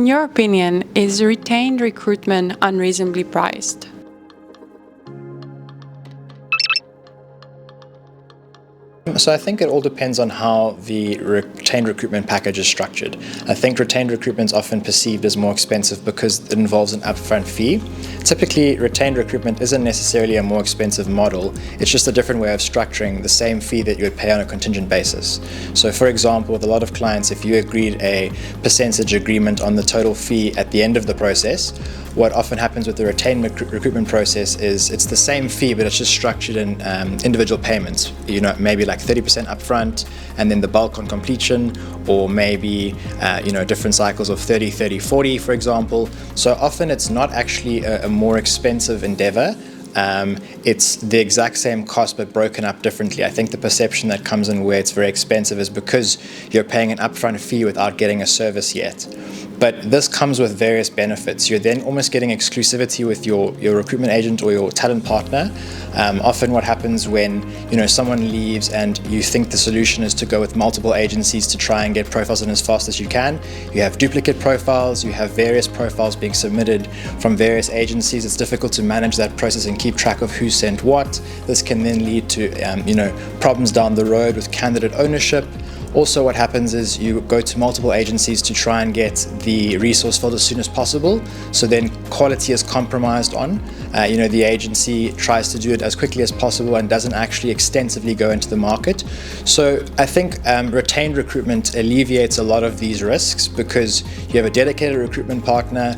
In your opinion, is retained recruitment unreasonably priced? So I think it all depends on how the retained recruitment package is structured. I think retained recruitment is often perceived as more expensive because it involves an upfront fee. Typically, retained recruitment isn't necessarily a more expensive model, it's just a different way of structuring the same fee that you would pay on a contingent basis. So for example, with a lot of clients, if you agreed a percentage agreement on the total fee at the end of the process, what often happens with the retained recruitment process is it's the same fee, but it's just structured in individual payments. You know, maybe like 30% upfront and then the bulk on completion, or maybe different cycles of 30, 30, 40, for example. So often it's not actually a more expensive endeavor. It's the exact same cost but broken up differently. I think the perception that comes in where it's very expensive is because you're paying an upfront fee without getting a service yet. But this comes with various benefits. You're then almost getting exclusivity with your recruitment agent or your talent partner. Often what happens when someone leaves and you think the solution is to go with multiple agencies to try and get profiles in as fast as you can, you have duplicate profiles, you have various profiles being submitted from various agencies. It's difficult to manage that process and keep track of who sent what. This can then lead to problems down the road with candidate ownership. Also, what happens is you go to multiple agencies to try and get the resource filled as soon as possible. So then quality is compromised on. The agency tries to do it as quickly as possible and doesn't actually extensively go into the market. So I think retained recruitment alleviates a lot of these risks because you have a dedicated recruitment partner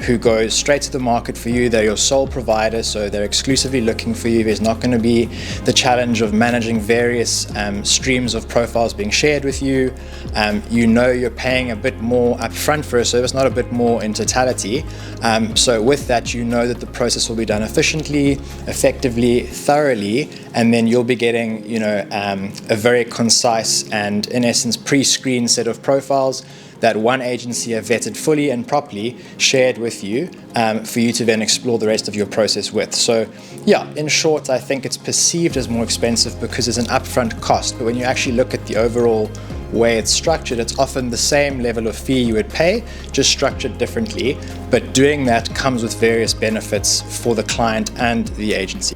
who goes straight to the market for you. They're your sole provider, so they're exclusively looking for you. There's not going to be the challenge of managing various streams of profiles being shared with you. You're paying a bit more upfront for a service, not a bit more in totality. So with that, that the process will be done efficiently, effectively, thoroughly, and then you'll be getting a very concise and in essence pre-screened set of profiles that one agency have vetted fully and properly, shared with you for you to then explore the rest of your process with. So yeah, in short, I think it's perceived as more expensive because there's an upfront cost, but when you actually look at the overall way it's structured, it's often the same level of fee you would pay, just structured differently, but doing that comes with various benefits for the client and the agency.